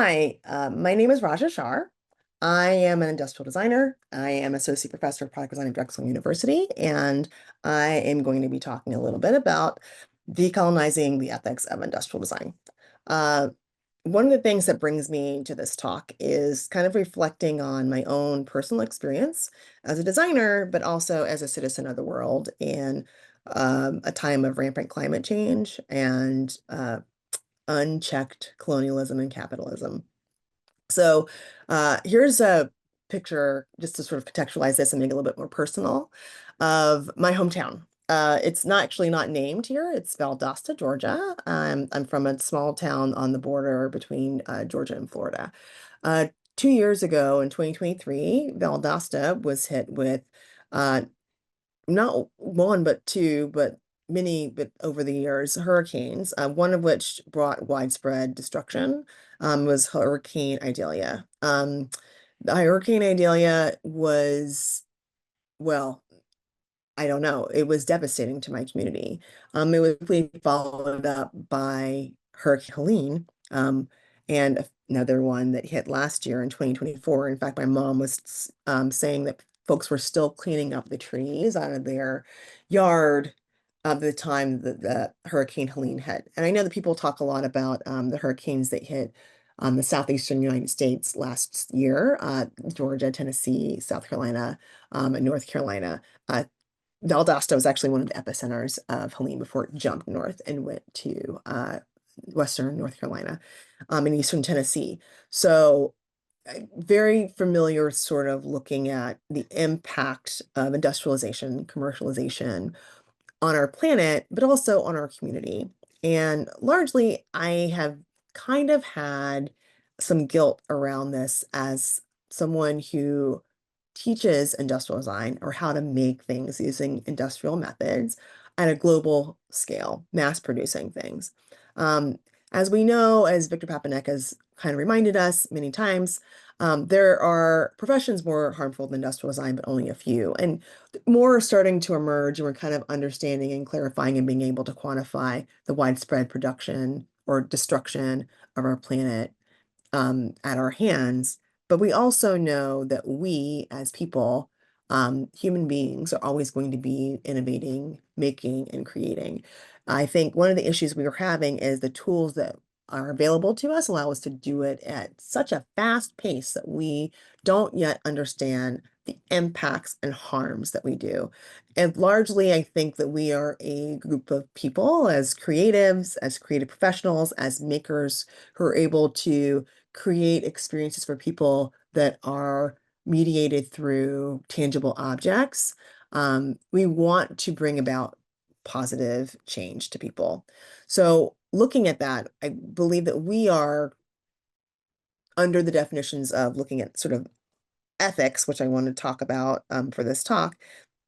Hi, my name is Raja Schaar. I am an industrial designer. I am associate professor of product design at Drexel University, and I am going to be talking a little bit about decolonizing the ethics of industrial design. Uh, One of the things that brings me to this talk is kind of reflecting on my own personal experience as a designer, but also as a citizen of the world in a time of rampant climate change and unchecked colonialism and capitalism. So here's a picture just to sort of contextualize this and make it a little bit more personal of my hometown. It's not actually not named here. It's Valdosta, Georgia. I'm from a small town on the border between Georgia and Florida. 2 years ago in 2023, Valdosta was hit with uh, not one, but two, but many, but over the years, hurricanes, one of which brought widespread destruction, was Hurricane Idalia. The Hurricane Idalia was, well, I don't know, it was devastating to my community. It was quickly followed up by Hurricane Helene, and another one that hit last year in 2024. In fact, my mom was saying that folks were still cleaning up the trees out of their yard at the time that the Hurricane Helene hit. And I know that people talk a lot about the hurricanes that hit the southeastern United States last year, Georgia, Tennessee, South Carolina, and North Carolina. Valdosta was actually one of the epicenters of Helene before it jumped north and went to western North Carolina, and eastern Tennessee. So very familiar sort of looking at the impact of industrialization, commercialization on our planet, but also on our community. And largely, I have kind of had some guilt around this as someone who teaches industrial design or how to make things using industrial methods at a global scale, mass producing things. Um, as we know, as Victor Papanek has kind of reminded us many times, there are professions more harmful than industrial design, but only a few. And more are starting to emerge, and we're kind of understanding and clarifying and being able to quantify the widespread production or destruction of our planet at our hands. But we also know that we, as people, human beings, are always going to be innovating, making, and creating. I think one of the issues we are having is the tools that are available to us allow us to do it at such a fast pace that we don't yet understand the impacts and harms that we do. And largely, I think that we are a group of people as creatives, as creative professionals, as makers who are able to create experiences for people that are mediated through tangible objects. We want to bring about positive change to people. So looking at that, I believe that we are under the definitions of looking at sort of ethics, which I want to talk about for this talk.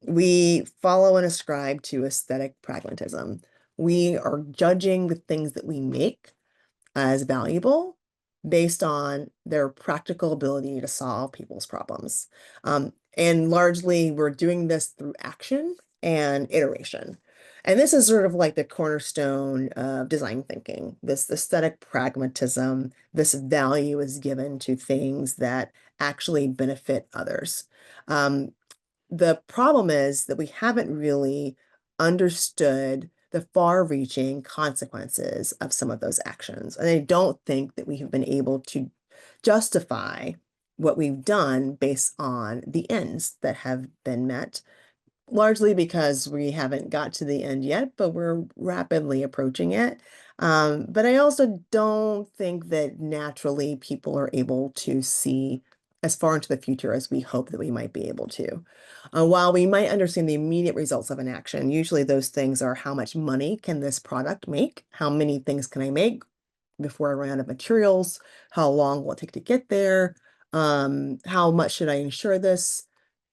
We follow and ascribe to aesthetic pragmatism. We are judging the things that we make as valuable based on their practical ability to solve people's problems. And largely, we're doing this through action and iteration. And this is sort of like the cornerstone of design thinking. This aesthetic pragmatism, this value is given to things that actually benefit others. Um, the problem is that we haven't really understood the far-reaching consequences of some of those actions. And I don't think that we have been able to justify what we've done based on the ends that have been met, largely because we haven't got to the end yet, but we're rapidly approaching it. But I also don't think that naturally people are able to see as far into the future as we hope that we might be able to. While we might understand the immediate results of an action, usually those things are how much money can this product make? How many things can I make before I run out of materials? How long will it take to get there? How much should I insure this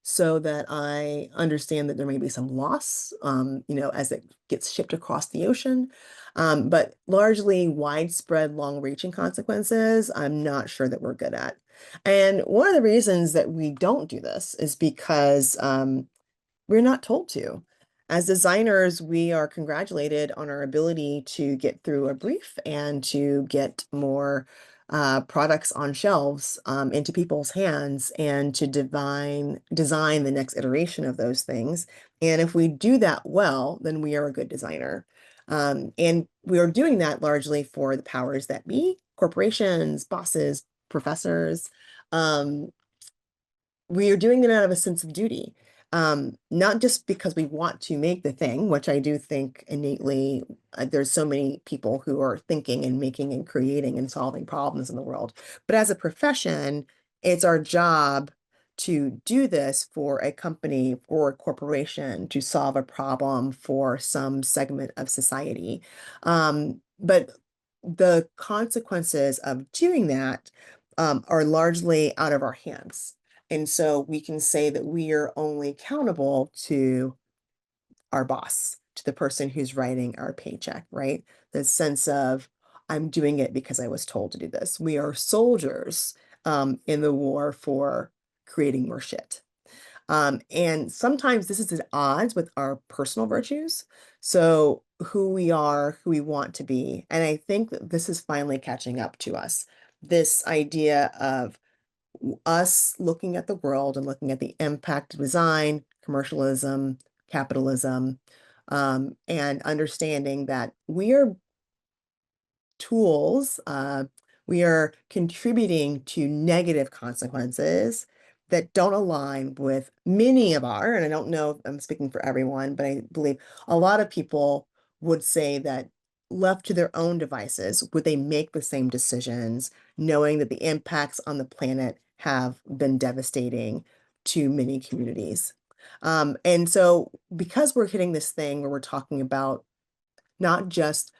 so that I understand that there may be some loss, as it gets shipped across the ocean. But largely widespread, long-reaching consequences, I'm not sure that we're good at. And one of the reasons that we don't do this is because we're not told to. As designers, we are congratulated on our ability to get through a brief and to get more products on shelves into people's hands and to design the next iteration of those things. And if we do that well, then we are a good designer. And we are doing that largely for the powers that be, corporations, bosses, professors. Um, we are doing it out of a sense of duty, not just because we want to make the thing, which I do think innately there's so many people who are thinking and making and creating and solving problems in the world, but as a profession, it's our job to do this for a company or a corporation to solve a problem for some segment of society. But the consequences of doing that are largely out of our hands. And so we can say that we are only accountable to our boss, to the person who's writing our paycheck, right? The sense of, I'm doing it because I was told to do this. We are soldiers in the war for creating more shit. And sometimes this is at odds with our personal virtues. So who we are, who we want to be. And I think that this is finally catching up to us. This idea of us looking at the world and looking at the impact of design, commercialism, capitalism, and understanding that we are tools, we are contributing to negative consequences that don't align with many of our, and I don't know if I'm speaking for everyone, but I believe a lot of people would say that left to their own devices, would they make the same decisions, knowing that the impacts on the planet have been devastating to many communities. And so because we're hitting this thing where we're talking about not just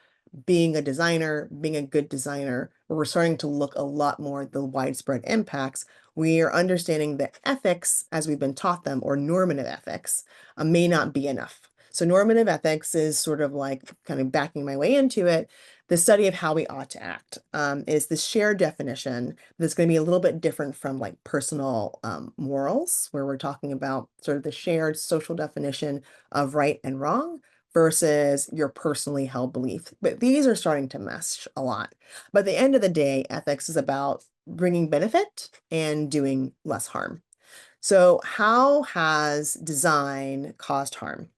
being a designer, being a good designer, where we're starting to look a lot more at the widespread impacts, we are understanding that ethics, as we've been taught them, or normative ethics, may not be enough. So normative ethics is sort of like kind of backing my way into it. The study of how we ought to act is this shared definition that's going to be a little bit different from like personal morals, where we're talking about sort of the shared social definition of right and wrong versus your personally held belief. But these are starting to mesh a lot. But at the end of the day, ethics is about bringing benefit and doing less harm. So how has design caused harm?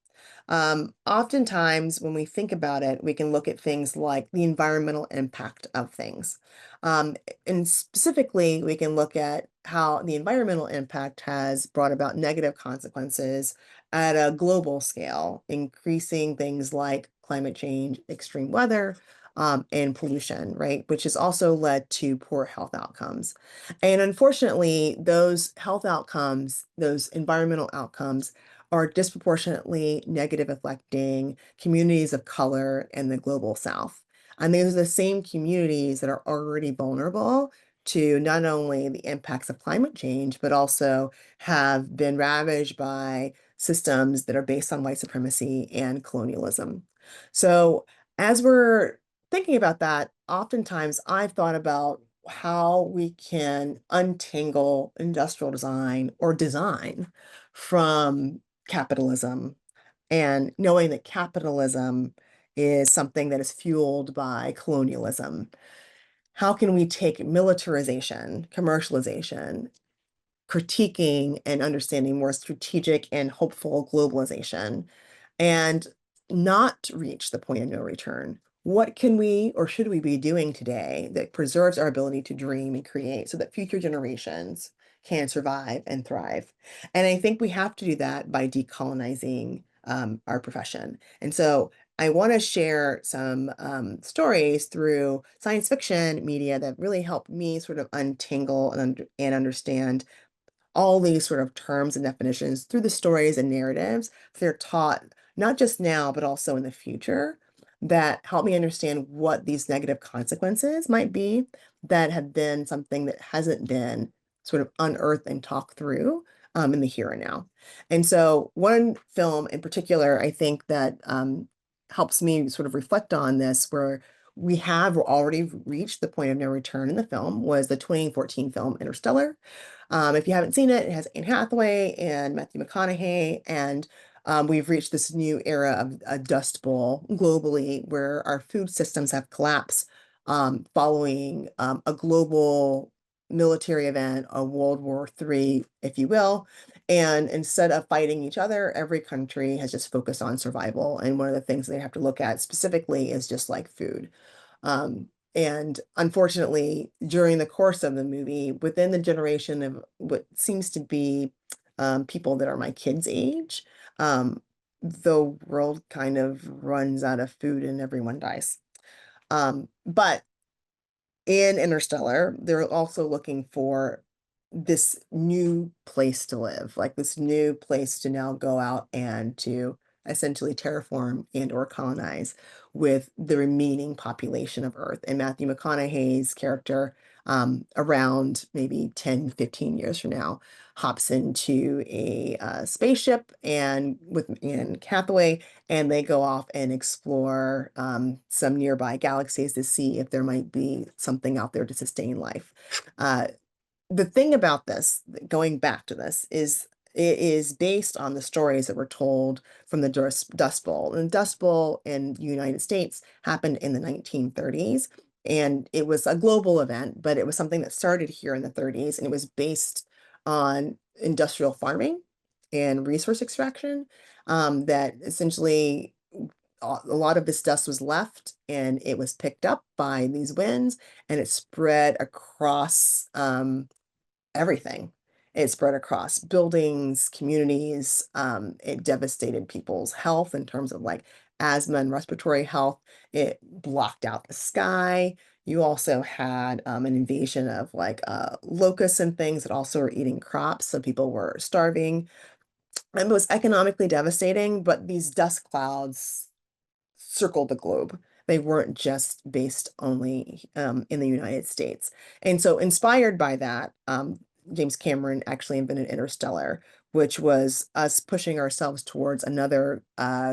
Oftentimes, when we think about it, we can look at things like the environmental impact of things. And specifically, we can look at how the environmental impact has brought about negative consequences at a global scale, increasing things like climate change, extreme weather, and pollution, right? Which has also led to poor health outcomes. And unfortunately, those health outcomes, those environmental outcomes, are disproportionately negative affecting communities of color in the global South. And these are the same communities that are already vulnerable to not only the impacts of climate change, but also have been ravaged by systems that are based on white supremacy and colonialism. So as we're thinking about that, oftentimes I've thought about how we can untangle industrial design or design from capitalism and knowing that capitalism is something that is fueled by colonialism. How can we take militarization, commercialization, critiquing and understanding more strategic and hopeful globalization and not reach the point of no return? What can we or should we be doing today that preserves our ability to dream and create so that future generations can survive and thrive? And I think we have to do that by decolonizing our profession. And so I want to share some stories through science fiction media that really helped me sort of untangle and understand all these sort of terms and definitions through the stories and narratives they're taught not just now but also in the future that help me understand what these negative consequences might be that have been something that hasn't been sort of unearthed and talked through in the here and now. And so one film in particular, I think that helps me sort of reflect on this, where we have already reached the point of no return in the film, was the 2014 film Interstellar. If you haven't seen it, it has Anne Hathaway and Matthew McConaughey, and we've reached this new era of a dust bowl globally where our food systems have collapsed following a global military event, a World War III, if you will. And instead of fighting each other, every country has just focused on survival. And one of the things they have to look at specifically is just like food. And unfortunately, during the course of the movie, within the generation of what seems to be people that are my kids' age, the world kind of runs out of food and everyone dies. But in Interstellar, they're also looking for this new place to live, like this new place to now go out and to essentially terraform and or colonize with the remaining population of Earth. And Matthew McConaughey's character, around maybe 10, 15 years from now, hops into a spaceship and with Anne Hathaway, and they go off and explore some nearby galaxies to see if there might be something out there to sustain life. Uh, the thing about this, going back to this, is it is based on the stories that were told from the Dust Bowl. And Dust Bowl in the United States happened in the 1930s. And it was a global event, but it was something that started here in the 30s, and it was based on industrial farming and resource extraction, that essentially a lot of this dust was left and it was picked up by these winds and it spread across everything. It spread across buildings, communities. It devastated people's health in terms of like asthma and respiratory health. It blocked out the sky. You also had an invasion of like locusts and things that also were eating crops. So people were starving. It was economically devastating, but these dust clouds circled the globe. They weren't just based only in the United States. And so, inspired by that, James Cameron actually invented Interstellar, which was us pushing ourselves towards another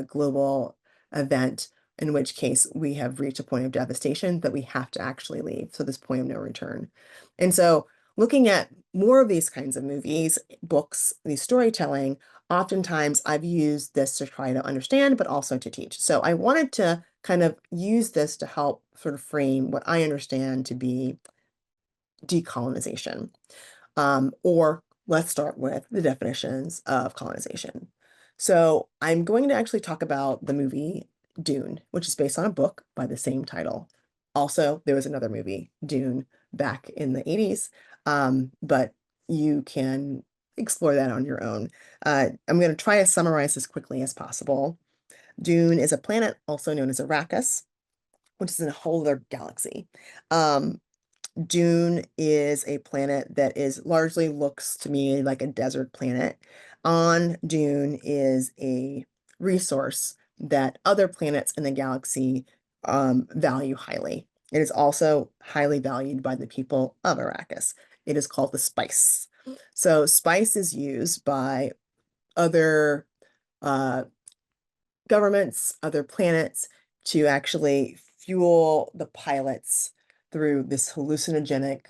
global event, in which case we have reached a point of devastation that we have to actually leave. So, this point of no return. And so, looking at more of these kinds of movies, books, these storytelling, oftentimes I've used this to try to understand, but also to teach. So I wanted to kind of use this to help sort of frame what I understand to be decolonization. Or let's start with the definitions of colonization. So I'm going to actually talk about the movie Dune, which is based on a book by the same title. Also, there was another movie, Dune, back in the 80s, but you can explore that on your own. I'm going to try to summarize as quickly as possible. Dune is a planet also known as Arrakis, which is in a whole other galaxy. Um, Dune is a planet that is largely looks to me like a desert planet. On Dune is a resource that other planets in the galaxy value highly. It is also highly valued by the people of Arrakis. It is called the spice. So spice is used by other uh, governments, other planets to actually fuel the pilots through this hallucinogenic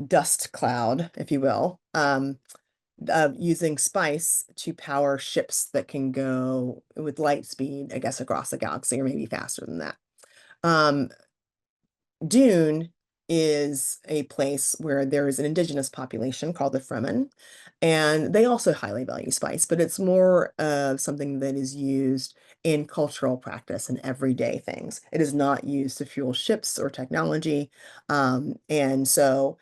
dust cloud, if you will, using spice to power ships that can go with light speed, I guess, across the galaxy, or maybe faster than that. Um, Dune is a place where there is an indigenous population called the Fremen, and they also highly value spice, but it's more of something that is used in cultural practice and everyday things. It is not used to fuel ships or technology. And so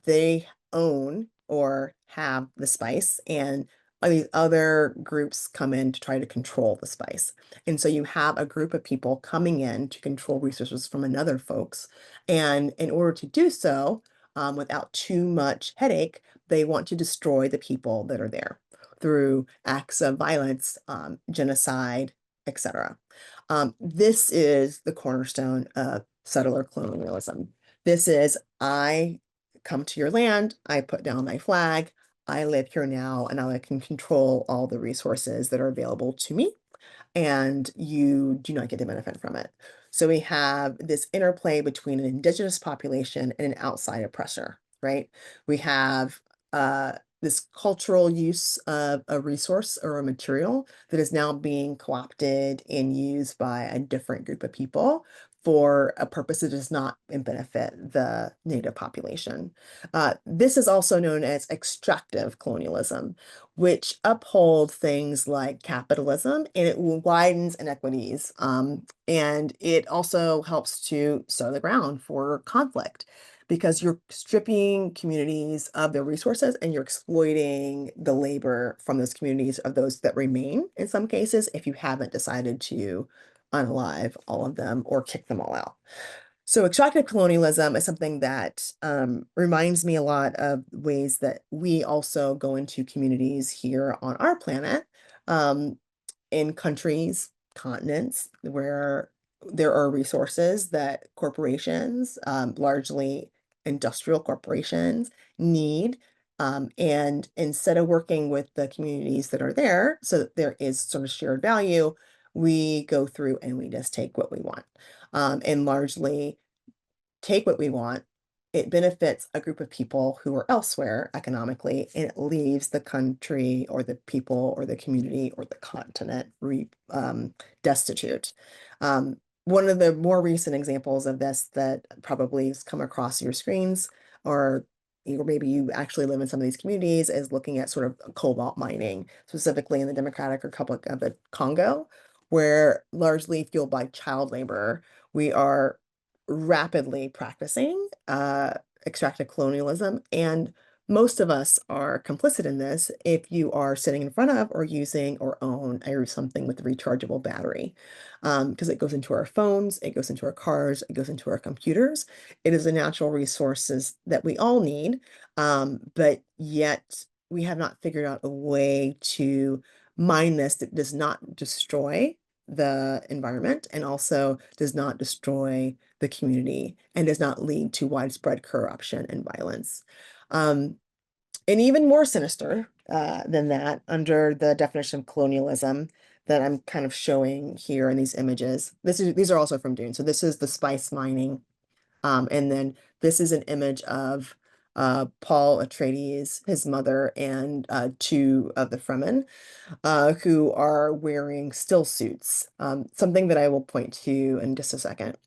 they own or have the spice, and these other groups come in to try to control the spice. And so you have a group of people coming in to control resources from another folks, and in order to do so, without too much headache, they want to destroy the people that are there through acts of violence, genocide, etc. This is the cornerstone of settler colonialism. This is, I come to your land, I put down my flag, I live here now, and now I can control all the resources that are available to me, and you do not get to benefit from it. So we have this interplay between an indigenous population and an outside oppressor, right? We have this cultural use of a resource or a material that is now being co-opted and used by a different group of people for a purpose that does not benefit the native population. This is also known as extractive colonialism, which upholds things like capitalism, and it widens inequities. And it also helps to sow the ground for conflict because you're stripping communities of their resources and you're exploiting the labor from those communities of those that remain in some cases if you haven't decided to unalive all of them or kick them all out. So extractive colonialism is something that reminds me a lot of ways that we also go into communities here on our planet, um, in countries, continents where there are resources that corporations, largely industrial corporations, need. And instead of working with the communities that are there, so that there is sort of shared value, we go through and we just take what we want. And largely take what we want. It benefits a group of people who are elsewhere economically, and it leaves the country or the people or the community or the continent destitute. One of the more recent examples of this that probably has come across your screens, or maybe you actually live in some of these communities, is looking at sort of cobalt mining, specifically in the Democratic Republic of the Congo, where largely fueled by child labor, we are rapidly practicing extractive colonialism, and most of us are complicit in this if you are sitting in front of or using or own something with a rechargeable battery, because it goes into our phones, it goes into our cars, it goes into our computers. It is a natural resources that we all need, but yet we have not figured out a way to mine this that does not destroy the environment and also does not destroy the community and does not lead to widespread corruption and violence. Um, and even more sinister than that, under the definition of colonialism that I'm kind of showing here in these images, these are also from Dune. So this is the spice mining. And then this is an image of Paul Atreides, his mother, and two of the Fremen who are wearing still suits, something that I will point to in just a second.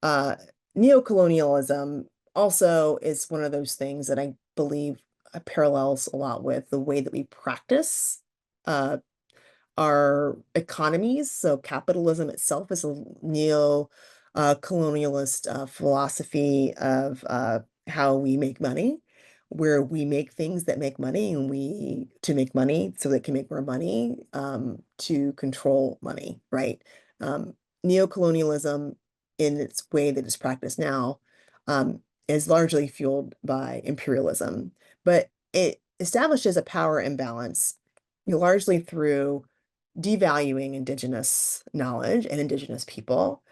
Uh, Neocolonialism also is one of those things that I believe parallels a lot with the way that we practice uh, our economies. So capitalism itself is a neo colonialist philosophy of how we make money, where we make things that make money and we to make money so they can make more money to control money, right? Um, Neocolonialism in its way that it's practiced now um, is largely fueled by imperialism, but it establishes a power imbalance largely through devaluing indigenous knowledge and indigenous people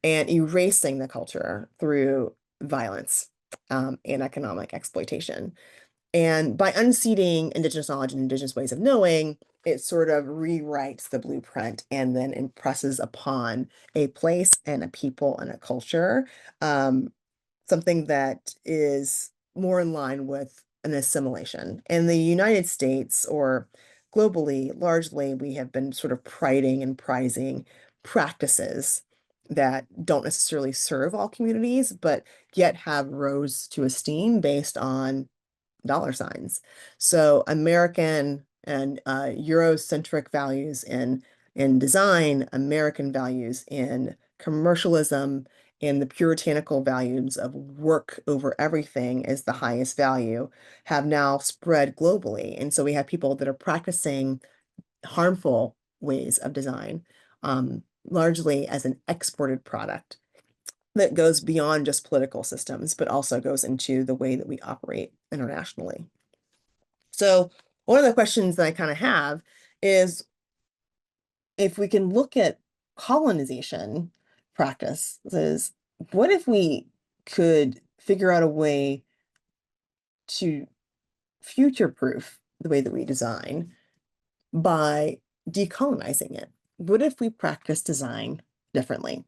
and erasing the culture through violence and economic exploitation. And by unseating indigenous knowledge and indigenous ways of knowing, it sort of rewrites the blueprint and then impresses upon a place and a people and a culture something that is more in line with an assimilation. In the United States or globally, largely, we have been sort of priding and prizing practices that don't necessarily serve all communities, but yet have rose to esteem based on dollar signs. So American and Eurocentric values in design, American values in commercialism, and the puritanical values of work over everything is the highest value have now spread globally. And so we have people that are practicing harmful ways of design, largely as an exported product that goes beyond just political systems, but also goes into the way that we operate internationally. So one of the questions that I kind of have is if we can look at colonization practices, what if we could figure out a way to future-proof the way that we design by decolonizing it? What if we practice design differently?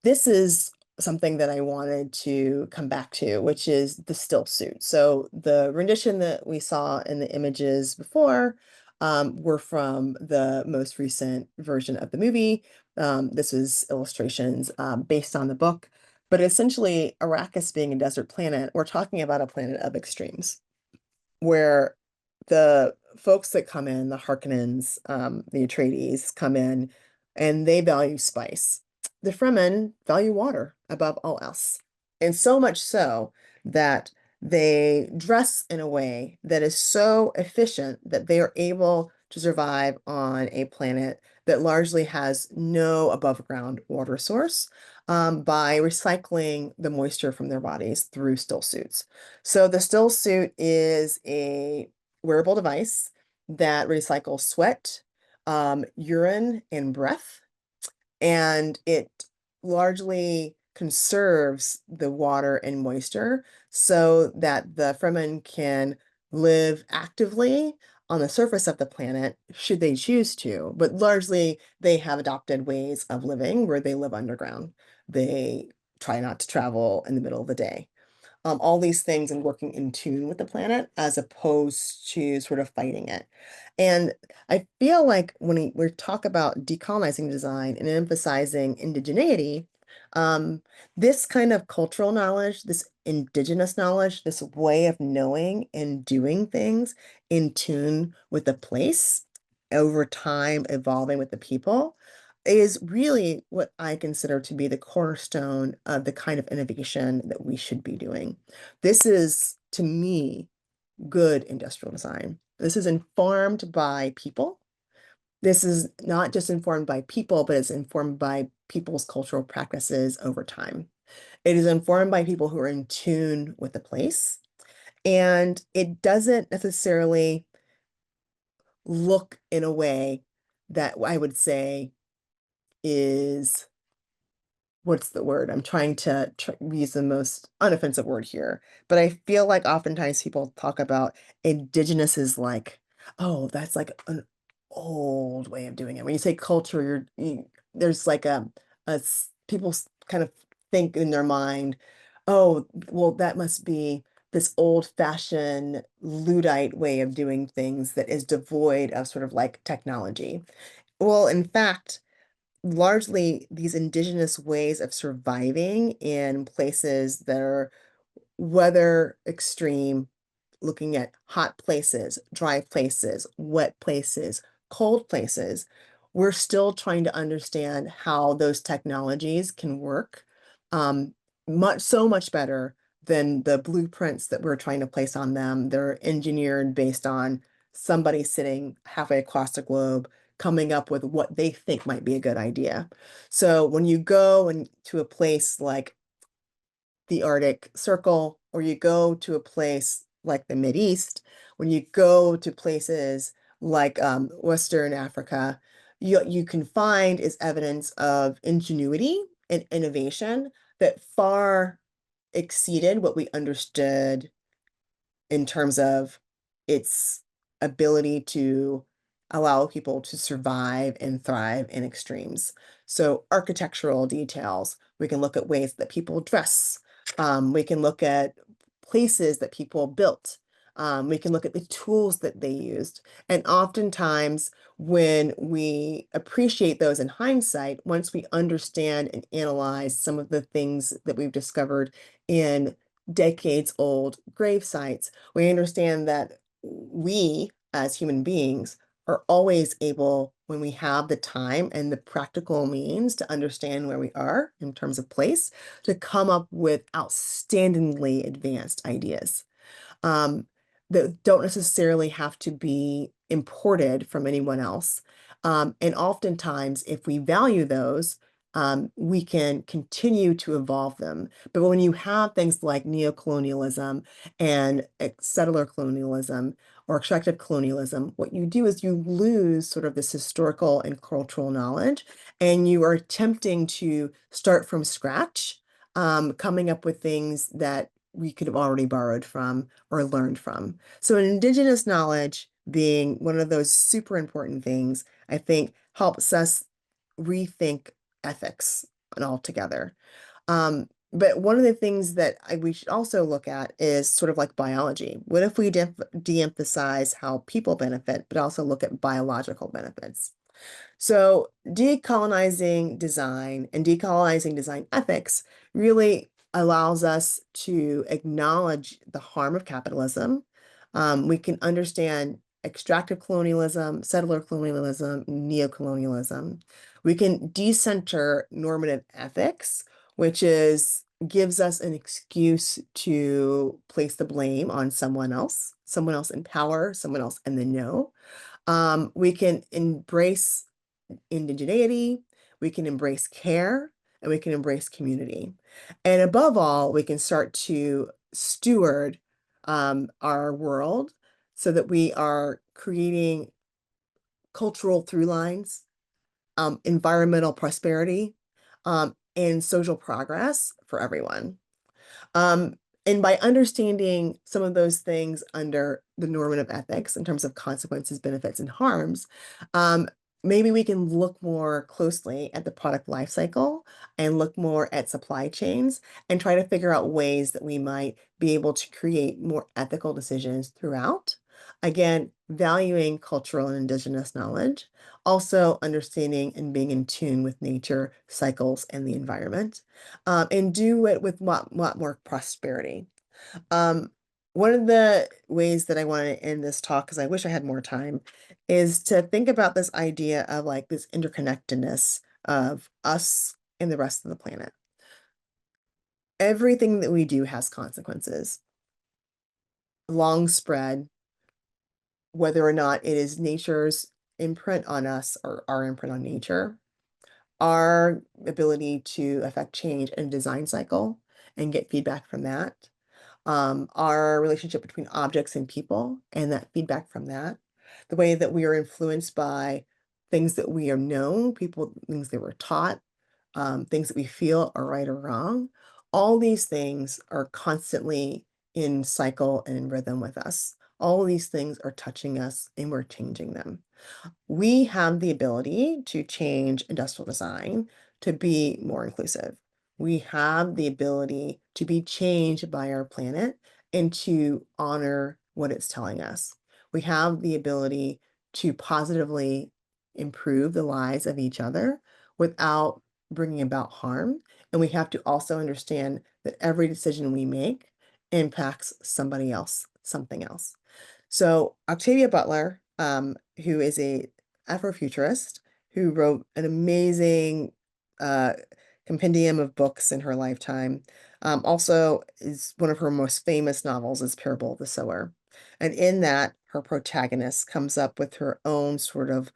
This is something that I wanted to come back to, which is the still suit. So the rendition that we saw in the images before were from the most recent version of the movie. This was illustrations based on the book. But essentially, Arrakis being a desert planet, we're talking about a planet of extremes where the folks that come in, the Harkonnens, the Atreides come in, and they value spice. The Fremen value water above all else. And so much so that they dress in a way that is so efficient that they are able to survive on a planet that largely has no above ground water source by recycling the moisture from their bodies through still suits. So the still suit is a wearable device that recycles sweat, urine, and breath, and it largely conserves the water and moisture so that the Fremen can live actively on the surface of the planet should they choose to, but largely they have adopted ways of living where they live underground. They try not to travel in the middle of the day, all these things and working in tune with the planet as opposed to sort of fighting it. And I feel like when we talk about decolonizing design and emphasizing indigeneity, um, this kind of cultural knowledge, this indigenous knowledge, this way of knowing and doing things in tune with the place over time, evolving with the people, is really what I consider to be the cornerstone of the kind of innovation that we should be doing. This is, to me, good industrial design. This is informed by people. This is not just informed by people, but it's informed by people's cultural practices over time. It is informed by people who are in tune with the place. And it doesn't necessarily look in a way that I would say is, what's the word? I'm trying to use the most unoffensive word here, but I feel like oftentimes people talk about indigenous as like, oh, that's like an old way of doing it. When you say culture, there's like people kind of think in their mind, oh, well, that must be this old-fashioned Luddite way of doing things that is devoid of sort of like technology. Well, in fact, largely these indigenous ways of surviving in places that are weather extreme, looking at hot places, dry places, wet places, cold places, we're still trying to understand how those technologies can work so much better than the blueprints that we're trying to place on them. They're engineered based on somebody sitting halfway across the globe coming up with what they think might be a good idea. So when you go to a place like the Arctic Circle, or you go to a place like the Mideast, when you go to places like Western Africa, you can find is evidence of ingenuity and innovation that far exceeded what we understood in terms of its ability to allow people to survive and thrive in extremes. So architectural details, we can look at ways that people dress. We can look at places that people built. We can look at the tools that they used. And oftentimes, when we appreciate those in hindsight, once we understand and analyze some of the things that we've discovered in decades old grave sites, we understand that we as human beings are always able, when we have the time and the practical means to understand where we are in terms of place, to come up with outstandingly advanced ideas um, that don't necessarily have to be imported from anyone else. And oftentimes, if we value those, we can continue to evolve them. But when you have things like neocolonialism and settler colonialism or extractive colonialism, what you do is you lose sort of this historical and cultural knowledge, and you are attempting to start from scratch, coming up with things that we could have already borrowed from or learned from. So indigenous knowledge being one of those super important things, I think helps us rethink ethics and altogether. But one of the things that we should also look at is sort of like biology. What if we de-emphasize how people benefit, but also look at biological benefits? So decolonizing design and decolonizing design ethics really allows us to acknowledge the harm of capitalism. We can understand extractive colonialism, settler colonialism, neocolonialism. We can decenter normative ethics, which is gives us an excuse to place the blame on someone else in power, someone else in the know. We can embrace indigeneity, we can embrace care, and we can embrace community. And above all, we can start to steward our world so that we are creating cultural through lines, environmental prosperity, and social progress for everyone. Um, and by understanding some of those things under the normative ethics in terms of consequences, benefits, and harms, um, maybe we can look more closely at the product life cycle and look more at supply chains and try to figure out ways that we might be able to create more ethical decisions throughout. Again, valuing cultural and indigenous knowledge, also understanding and being in tune with nature, cycles, and the environment, and do it with lot more prosperity. Um, One of the ways that I want to end this talk, because I wish I had more time, is to think about this idea of like this interconnectedness of us and the rest of the planet. Everything that we do has consequences, long spread, whether or not it is nature's imprint on us or our imprint on nature, our ability to affect change in a design cycle and get feedback from that, our relationship between objects and people and that feedback from that, the way that we are influenced by things that we are known, people, things that we're taught, things that we feel are right or wrong. All these things are constantly in cycle and in rhythm with us. All these things are touching us and we're changing them. We have the ability to change industrial design to be more inclusive. We have the ability to be changed by our planet and to honor what it's telling us. We have the ability to positively improve the lives of each other without bringing about harm. And we have to also understand that every decision we make impacts somebody else, something else. So Octavia Butler, who is a Afrofuturist who wrote an amazing uh, compendium of books in her lifetime, also is one of her most famous novels is Parable of the Sower. And in that, her protagonist comes up with her own sort of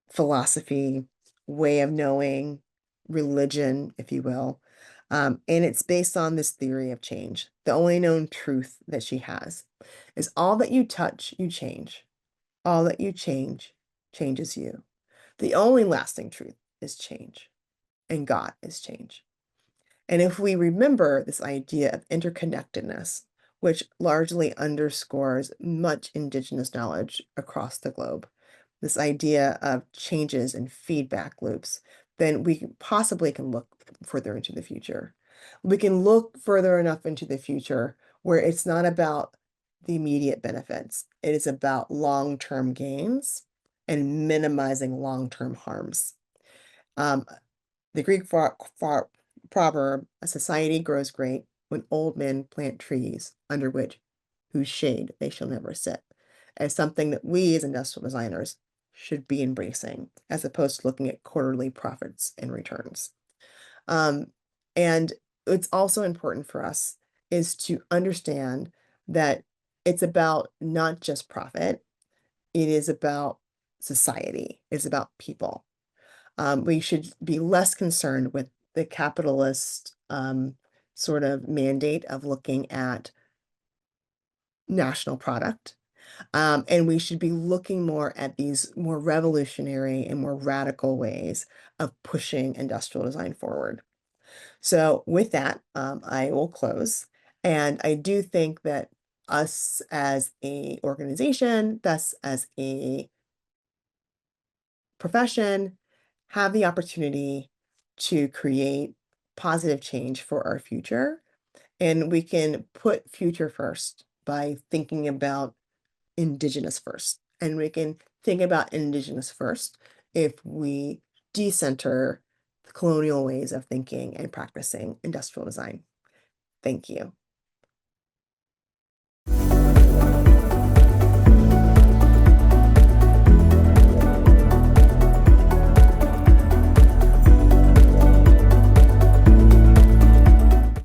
philosophy, way of knowing, religion, if you will. And it's based on this theory of change. The only known truth that she has is all that you touch, you change. All that you change changes you. The only lasting truth is change, and God is change. And if we remember this idea of interconnectedness, which largely underscores much indigenous knowledge across the globe, this idea of changes and feedback loops, then we possibly can look further into the future. We can look further enough into the future where it's not about the immediate benefits. It is about long-term gains and minimizing long-term harms. Um, the Greek proverb, a society grows great when old men plant trees under which whose shade they shall never sit, as something that we as industrial designers should be embracing, as opposed to looking at quarterly profits and returns. Um, and it's also important for us is to understand that it's about not just profit, it is about society, it's about people. We should be less concerned with the capitalist sort of mandate of looking at national product. And we should be looking more at these more revolutionary and more radical ways of pushing industrial design forward. So with that, I will close. And I do think that us as a organization, thus as a profession, have the opportunity to create positive change for our future. And we can put future first by thinking about Indigenous first. And we can think about Indigenous first if we decenter the colonial ways of thinking and practicing industrial design. Thank you.